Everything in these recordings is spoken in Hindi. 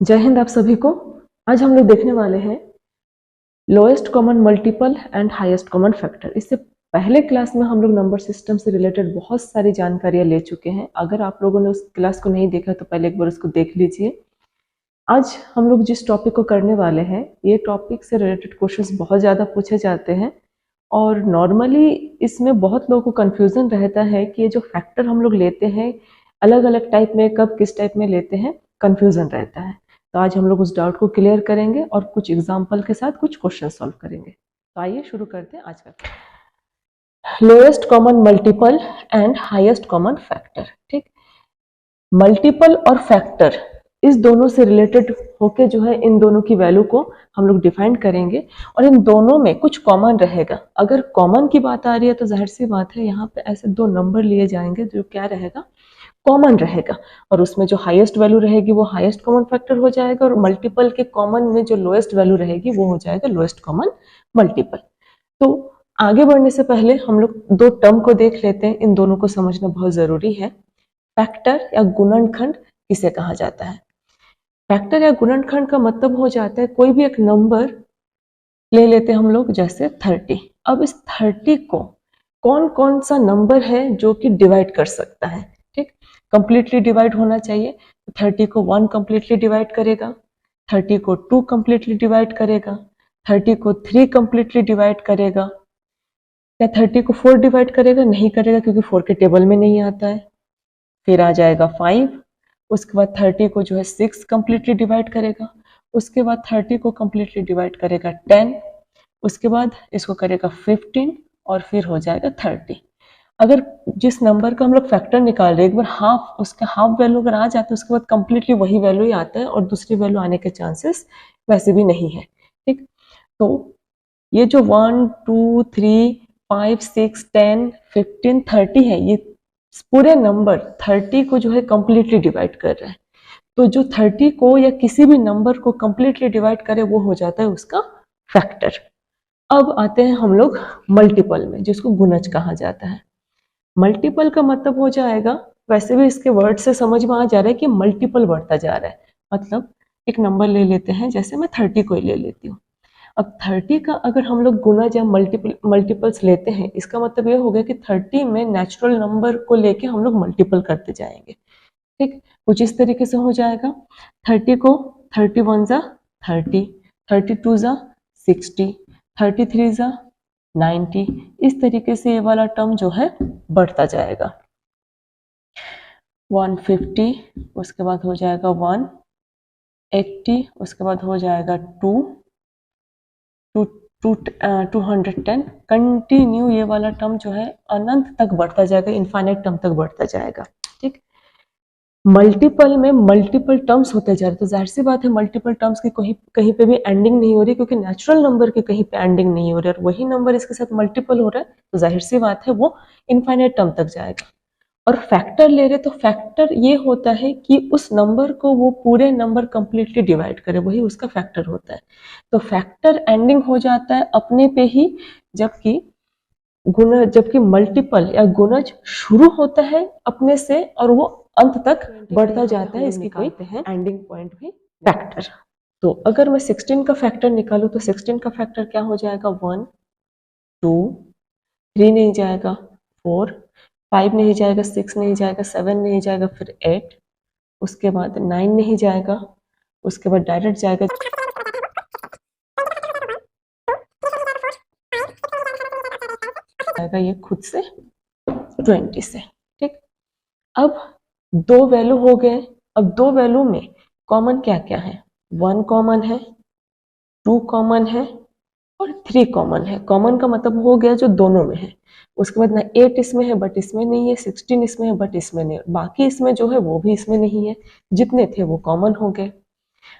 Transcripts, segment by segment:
जय हिंद आप सभी को। आज हम लोग देखने वाले हैं lowest common multiple and highest common factor. इससे पहले क्लास में हम लोग नंबर सिस्टम से रिलेटेड बहुत सारी जानकारियां ले चुके हैं। अगर आप लोगों ने उस क्लास को नहीं देखा तो पहले एक बार उसको देख लीजिए। आज हम लोग जिस टॉपिक को करने वाले हैं, ये टॉपिक से रिलेटेड क्वेश्चंस बहुत ज़्यादा पूछे जाते हैं और नॉर्मली इसमें बहुत लोगों को कन्फ्यूज़न रहता है कि ये जो फैक्टर हम लोग लेते हैं अलग अलग टाइप में, कब किस टाइप में लेते हैं, कन्फ्यूज़न रहता है। तो आज हम लोग उस डाउट को क्लियर करेंगे और कुछ एग्जाम्पल के साथ कुछ क्वेश्चन सॉल्व करेंगे। तो आइए शुरू करते हैं आज का। Lowest common multiple and highest common factor. ठीक, मल्टीपल और फैक्टर इस दोनों से रिलेटेड होके जो है इन दोनों की वैल्यू को हम लोग डिफाइन करेंगे और इन दोनों में कुछ कॉमन रहेगा। अगर कॉमन की बात आ रही है तो जाहिर सी बात है यहाँ पे ऐसे दो नंबर लिए जाएंगे जो क्या रहेगा, कॉमन रहेगा, और उसमें जो हाईएस्ट वैल्यू रहेगी वो हाईएस्ट कॉमन फैक्टर हो जाएगा और मल्टीपल के कॉमन में जो लोएस्ट वैल्यू रहेगी वो हो जाएगा लोएस्ट कॉमन मल्टीपल। तो आगे बढ़ने से पहले हम लोग दो टर्म को देख लेते हैं, इन दोनों को समझना बहुत जरूरी है। फैक्टर या गुणनखंड किसे कहा जाता है? फैक्टर या गुणनखंड का मतलब हो जाता है कोई भी एक नंबर ले लेते हैं हम लोग, जैसे 30। अब इस 30 को कौन कौन सा नंबर है जो कि डिवाइड कर सकता है? ठीक, कंप्लीटली डिवाइड होना चाहिए। 30 को 1 कंप्लीटली डिवाइड करेगा, 30 को 2 कंप्लीटली डिवाइड करेगा, 30 को 3 कंप्लीटली डिवाइड करेगा। क्या 30 को 4 डिवाइड करेगा? नहीं करेगा, क्योंकि 4 के टेबल में नहीं आता है। फिर आ जाएगा 5, उसके बाद 30 को जो है 6 कंप्लीटली डिवाइड करेगा, उसके बाद 30 को कंप्लीटली डिवाइड करेगा 10, उसके बाद इसको करेगा 15 और फिर हो जाएगा 30। अगर जिस नंबर का हम लोग फैक्टर निकाल रहे हैं एक बार हाफ, उसका हाफ वैल्यू अगर आ जाता है उसके बाद कंप्लीटली वही वैल्यू ही आता है और दूसरी वैल्यू आने के चांसेस वैसे भी नहीं है। ठीक, तो ये जो 1 2 3 5 6 10 15 30 है, ये पूरे नंबर 30 को जो है कंप्लीटली डिवाइड कर रहा है। तो जो 30 को या किसी भी नंबर को कंप्लीटली डिवाइड करे वो हो जाता है उसका फैक्टर। अब आते हैं हम लोग मल्टीपल में, जिसको गुणज कहा जाता है। मल्टीपल का मतलब हो जाएगा, वैसे भी इसके वर्ड से समझ में आ जा रहा है कि मल्टीपल बढ़ता जा रहा है। मतलब एक नंबर ले लेते हैं, जैसे मैं 30 को ही ले लेती हूँ। अब 30 का अगर हम लोग गुणज या मल्टीपल्स लेते हैं, इसका मतलब ये हो गया कि 30 में नेचुरल नंबर को लेके हम लोग मल्टीपल करते जाएंगे। ठीक, कुछ इस तरीके से हो जाएगा। 30 को 31 जा 30, 32 जा 60, 33 जा 90, इस तरीके से ये वाला टर्म जो है बढ़ता जाएगा। 150, उसके बाद हो जाएगा 180, उसके बाद हो जाएगा 210। कंटिन्यू ये वाला टर्म जो है अनंत तक बढ़ता जाएगा, इनफाइनाइट टर्म तक बढ़ता जाएगा। ठीक, मल्टीपल में मल्टीपल टर्म्स होते जा रहे, तो जाहिर सी बात है मल्टीपल टर्म्स की कहीं पे भी एंडिंग नहीं हो रही, क्योंकि नेचुरल नंबर की कहीं पे एंडिंग नहीं हो रही और वही नंबर इसके साथ मल्टीपल हो रहा है, तो जाहिर सी बात है वो इनफाइनाइट टर्म तक जाएगा। और फैक्टर ले रहे तो फैक्टर ये होता है कि उस नंबर को वो पूरे नंबर कंप्लीटली डिवाइड करे, वही उसका फैक्टर होता है। तो फैक्टर एंडिंग हो जाता है अपने पे ही, जबकि मल्टीपल या गुणज शुरू होता है अपने से और वो अंत तक बढ़ता जाता है। इसकी कोई एंडिंग पॉइंट भी फैक्टर। तो अगर मैं 16 का फैक्टर निकालूं तो 16 का फैक्टर क्या हो जाएगा? 1 2 3 नहीं जाएगा, 4 5 नहीं जाएगा, 6 नहीं जाएगा, 7 नहीं जाएगा, फिर 8, उसके बाद 9 नहीं जाएगा, उसके बाद डायरेक्ट जाएगा ये खुद से 20 से। ठीक, अब दो वैल्यू हो गए। अब दो वैल्यू में कॉमन क्या क्या है? 1 कॉमन है, 2 कॉमन है और 3 कॉमन है। कॉमन का मतलब हो गया जो दोनों में है। उसके बाद ना 8 इसमें है बट इसमें नहीं है, 16 इसमें है बट इसमें नहीं है, बाकी इसमें जो है वो भी इसमें नहीं है, जितने थे वो कॉमन हो गए।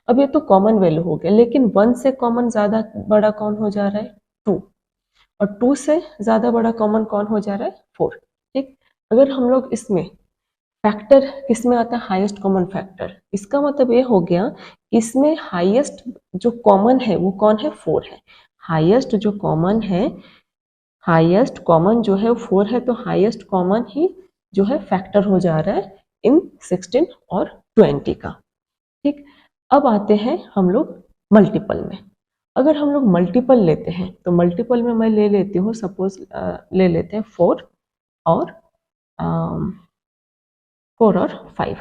अब ये तो कॉमन वैल्यू हो गया, लेकिन 1 से कॉमन ज्यादा बड़ा कौन हो जा रहा है? 2, और 2 से ज्यादा बड़ा कॉमन कौन हो जा रहा है? 4। ठीक, अगर हम लोग इसमें फैक्टर किस में आता है? Highest common factor. इसका मतलब ये हो गया इसमें हाईएस्ट जो कॉमन है वो कौन है? 4 है। हाईएस्ट जो कॉमन है, हाईएस्ट कॉमन जो है 4 है, तो हाईएस्ट कॉमन ही जो है फैक्टर हो जा रहा है इन 16 और 20 का। ठीक, अब आते हैं हम लोग मल्टीपल में। अगर हम लोग मल्टीपल लेते हैं तो मल्टीपल में मैं ले लेती हूँ, सपोज ले लेते हैं 4 और 4 और 5।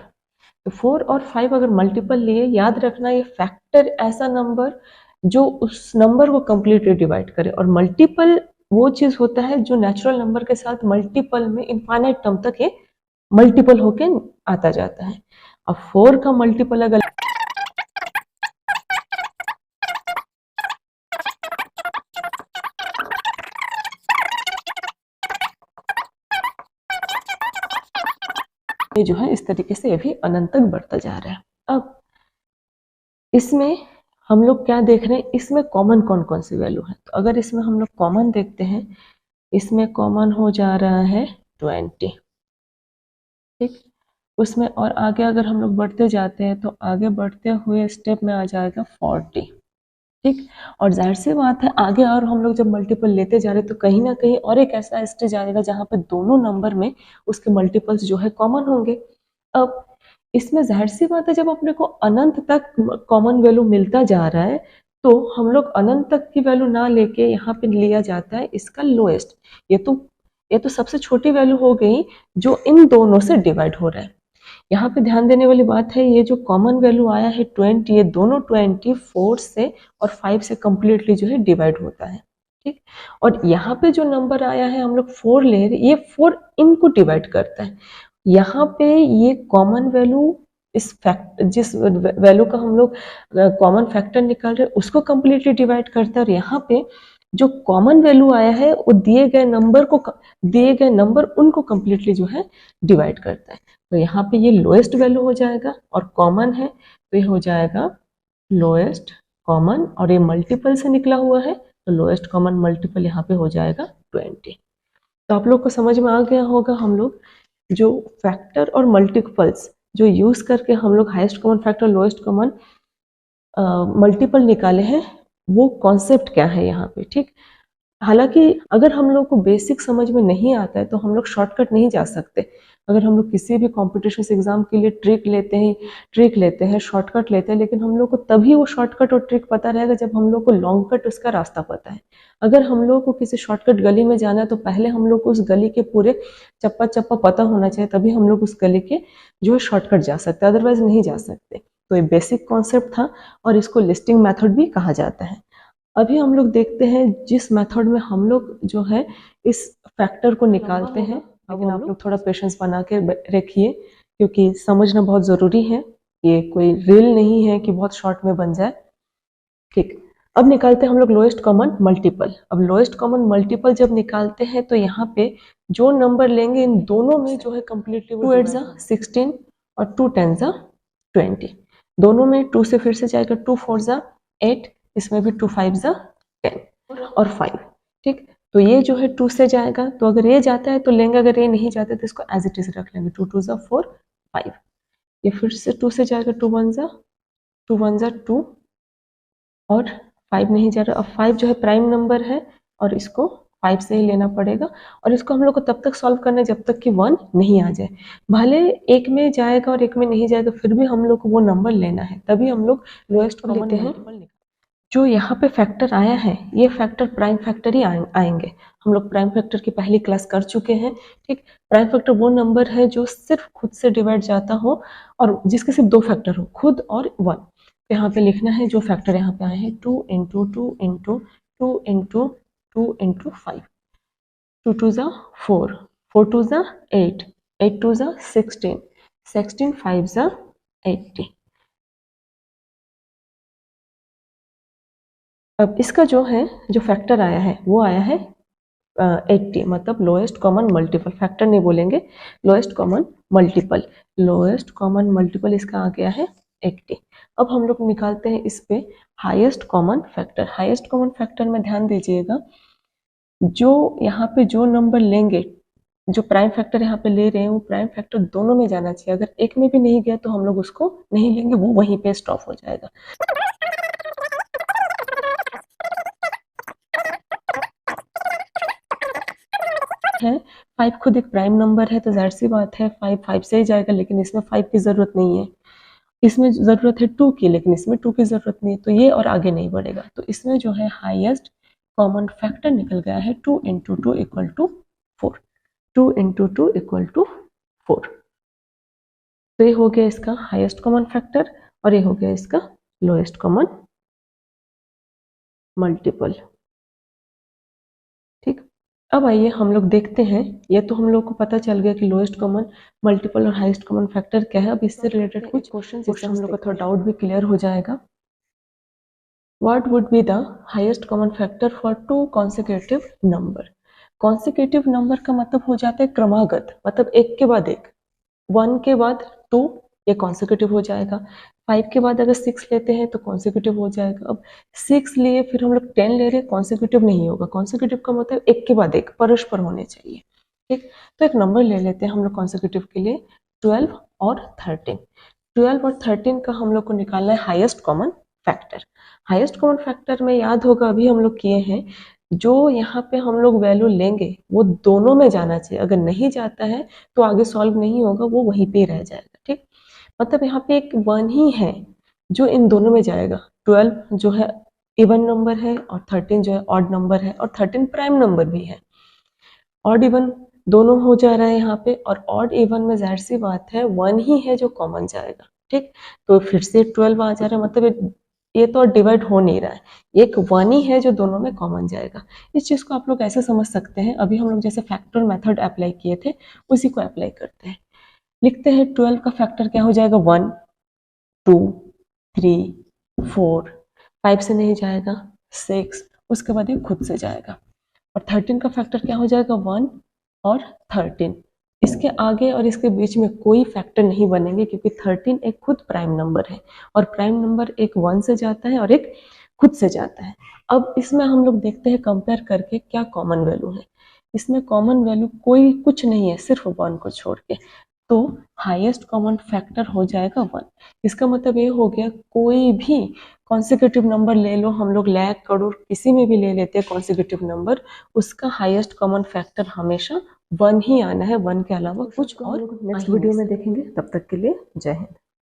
तो 4 और 5 अगर मल्टीपल लिए, याद रखना ये फैक्टर ऐसा नंबर जो उस नंबर को कंप्लीटली डिवाइड करे, और मल्टीपल वो चीज होता है जो नेचुरल नंबर के साथ मल्टीपल में इनफाइनाइट टर्म तक ये मल्टीपल होके आता जाता है। अब 4 का मल्टीपल अगर ये जो है इस तरीके से ये भी अनंत तक बढ़ता जा रहा है। अब इसमें हम लोग क्या देख रहे हैं, इसमें कॉमन कौन कौन सी वैल्यू है। तो अगर इसमें हम लोग कॉमन देखते हैं, इसमें कॉमन हो जा रहा है 20, ठीक। उसमें और आगे अगर हम लोग बढ़ते जाते हैं तो आगे बढ़ते हुए स्टेप में आ जाएगा 40, ठीक। और जाहिर सी बात है आगे और हम लोग जब मल्टीपल लेते जा रहे हैं तो कहीं ना कहीं और एक ऐसा स्टेज आएगा जहां पे दोनों नंबर में उसके मल्टीपल्स जो है कॉमन होंगे। अब इसमें जाहिर सी बात है जब अपने को अनंत तक कॉमन वैल्यू मिलता जा रहा है तो हम लोग अनंत तक की वैल्यू ना लेके यहाँ पे लिया जाता है इसका लोएस्ट। ये तो सबसे छोटी वैल्यू हो गई जो इन दोनों से डिवाइड हो रहा है। यहाँ पे ध्यान देने वाली बात है, ये जो कॉमन वैल्यू आया है 20, ये दोनों 20 4 से और 5 से कंप्लीटली जो है डिवाइड होता है, ठीक। और यहाँ पे जो नंबर आया है हम लोग 4 ले रहे, ये 4 इनको डिवाइड करता है। यहाँ पे ये कॉमन वैल्यू इस फैक्ट जिस वैल्यू का हम लोग कॉमन फैक्टर निकाल रहे हैं उसको कंप्लीटली डिवाइड करता है, और यहाँ पे जो कॉमन वैल्यू आया है वो दिए गए नंबर उनको कंप्लीटली जो है डिवाइड करता है। तो यहाँ पे ये लोएस्ट वैल्यू हो जाएगा, और कॉमन है तो ये हो जाएगा लोएस्ट कॉमन, और ये मल्टीपल से निकला हुआ है तो लोएस्ट कॉमन मल्टीपल यहाँ पे हो जाएगा 20। तो आप लोग को समझ में आ गया होगा हम लोग जो फैक्टर और मल्टीपल्स जो यूज करके हम लोग highest common factor lowest common multiple निकाले हैं वो कॉन्सेप्ट क्या है यहाँ पे, ठीक। हालांकि अगर हम लोग को बेसिक समझ में नहीं आता है तो हम लोग शॉर्टकट नहीं जा सकते। अगर हम लोग किसी भी कॉम्पिटिशन एग्जाम के लिए ट्रिक लेते हैं शॉर्टकट लेते हैं, लेकिन हम लोग को तभी वो शॉर्टकट और ट्रिक पता रहेगा जब हम लोग को लॉन्ग कट उसका रास्ता पता है। अगर हम लोग को किसी शॉर्टकट गली में जाना है तो पहले हम लोग को उस गली के पूरे चप्पा चप्पा पता होना चाहिए, तभी हम लोग उस गली के जो है शॉर्टकट जा सकते हैं, अदरवाइज नहीं जा सकते। तो ये बेसिक कॉन्सेप्ट था और इसको लिस्टिंग मेथड भी कहा जाता है। अभी हम लोग देखते हैं जिस मेथड में हम लोग जो है इस फैक्टर को निकालते हैं, लेकिन आप लोग थोड़ा पेशेंस बना के रखिए क्योंकि समझना बहुत ज़रूरी है। ये कोई रील नहीं है कि बहुत शॉर्ट में बन जाए, ठीक। अब निकालते हैं हम लोग लोएस्ट कॉमन मल्टीपल। अब लोएस्ट कॉमन मल्टीपल जब निकालते हैं तो यहाँ पे जो नंबर लेंगे इन दोनों में जो है कम्प्लीटली 2 8 16 और 2 10 20, दोनों में 2 से फिर से जाएगा 2 4 8, इसमें भी 2 5 10 और 5, ठीक। तो ये जो है 2 से जाएगा, तो अगर ये जाता है तो लेंगे, अगर ये नहीं जाता तो इसको एज इट इज रख लेंगे 2 2 4 5। ये फिर से 2 से जाएगा 2 1 2 और 5 नहीं जा रहा। अब 5 जो है प्राइम नंबर है और इसको 5 से ही लेना पड़ेगा, और इसको हम लोग को तब तक सॉल्व करना है जब तक कि 1 नहीं आ जाए। भले एक में जाएगा और एक में नहीं जाएगा फिर भी हम लोग को वो नंबर लेना है, तभी हम लोग लोएस्ट को लेते हैं। जो यहाँ पे फैक्टर आया है ये फैक्टर प्राइम फैक्टर ही आएंगे। हम लोग प्राइम फैक्टर की पहली क्लास कर चुके हैं, ठीक। प्राइम फैक्टर वो नंबर है जो सिर्फ खुद से डिवाइड जाता हो और जिसके सिर्फ 2 फैक्टर हो, खुद और 1। यहाँ पे लिखना है जो फैक्टर यहाँ पे आए हैं 2 इंटू 2 इंटू 2 इंटू 2 इंटू 5, 2 2 4, 4 2 8, 8 2 16, 16 5 80। अब इसका जो फैक्टर आया है वो आया है 80, मतलब लोएस्ट कॉमन मल्टीपल, फैक्टर नहीं बोलेंगे, lowest common multiple. Lowest common multiple इसका आ गया है 80। अब हम लोग निकालते हैं इस पे highest common factor. Highest common factor में ध्यान दीजिएगा, जो यहाँ पे जो नंबर लेंगे, जो प्राइम फैक्टर यहाँ पे ले रहे हैं वो प्राइम फैक्टर दोनों में जाना चाहिए। अगर एक में भी नहीं गया तो हम लोग उसको नहीं लेंगे, वो वहीं पे स्टॉप हो जाएगा। है 5 खुद एक प्राइम नंबर है तो जाहिर सी बात है 5 5 से ही जाएगा, लेकिन इसमें 5 की जरूरत नहीं है। इसमें ज़रूरत है 2 की, लेकिन इसमें 2 की ज़रूरत नहीं है, तो ये और आगे नहीं बढ़ेगा। तो इसमें जो है हाईएस्ट कॉमन फैक्टर निकल गया है 2 × 2 = 4। 2 × 2 = 4। तो ये हो गया इसका हाईएस्ट कॉमन फैक्टर और ये हो गया इसका लोएस्ट कॉमन मल्टीपल। ठीक, अब आइए हम लोग देखते हैं। ये तो हम लोग को पता चल गया कि लोएस्ट कॉमन मल्टीपल और हाईएस्ट कॉमन फैक्टर क्या है। अब इससे रिलेटेड कुछ क्वेश्चन जिससे हम लोग का थोड़ा डाउट भी क्लियर हो जाएगा। What would be the highest common factor for two consecutive number? Consecutive number का मतलब हो जाता है क्रमागत, मतलब एक के बाद एक। 1 के बाद 2 ये कॉन्सिक्यूटिव हो जाएगा। 5 के बाद अगर 6 लेते हैं तो कॉन्सिक्यूटिव हो जाएगा। अब 6 लिए फिर हम लोग 10 ले रहे हैं, कॉन्सिक्यूटिव नहीं होगा। कॉन्सिक्यूटिव का मतलब एक के बाद एक परस्पर होने चाहिए। ठीक, तो एक नंबर ले लेते हैं हम लोग कॉन्सिक्यूटिव के लिए 12 और 13। 12 और 13 का हम लोग को निकालना है highest common factor. Highest common factor में याद होगा अभी हम लोग किए हैं, जो यहाँ पे हम लोग वैल्यू लेंगे वो दोनों में जाना चाहिए। अगर नहीं जाता है तो आगे सॉल्व नहीं होगा, वो वहीं पे रह जाएगा। ठीक, मतलब यहाँ पे एक 1 ही है जो इन दोनों में जाएगा। 12 जो है इवन नंबर है और 13 जो है ऑड नंबर है, और 13 प्राइम नंबर भी है। ऑड इवन दोनों हो जा रहा है यहाँ पे, और ऑड इवन में जाहिर सी बात है 1 ही है जो कॉमन जाएगा। ठीक, तो फिर से 12 आ जा रहा है, मतलब ये तो डिवाइड हो नहीं रहा है, एक 1 ही है जो दोनों में कॉमन जाएगा। इस चीज को आप लोग ऐसे समझ सकते हैं, अभी हम लोग जैसे फैक्टर मेथड अप्लाई किए थे उसी को अप्लाई करते हैं। लिखते हैं 12 का फैक्टर क्या हो जाएगा 1, 2, 3, 4, 5 से नहीं जाएगा 6, उसके बाद ये खुद से जाएगा। और 13 का फैक्टर क्या हो जाएगा 1 और 13। इसके आगे और इसके बीच में कोई फैक्टर नहीं बनेंगे, क्योंकि 13 एक खुद प्राइम नंबर है, और प्राइम नंबर एक 1 से जाता है और एक खुद से जाता है। अब इसमें हम लोग देखते हैं कंपेयर करके क्या कॉमन वैल्यू है। इसमें कॉमन वैल्यू कोई कुछ नहीं है, सिर्फ 1 को छोड़ के, तो हाईएस्ट कॉमन फैक्टर हो जाएगा 1। इसका मतलब ये हो गया कोई भी कॉन्सिक्यूटिव नंबर ले लो, हम लोग लाख करोड़ किसी में भी ले लेते हैं कॉन्सिक्यूटिव नंबर, उसका हाईएस्ट कॉमन फैक्टर हमेशा 1 ही आना है, 1 के अलावा कुछ और नेक्स्ट वीडियो में देखेंगे। तब तक के लिए जय हिंद।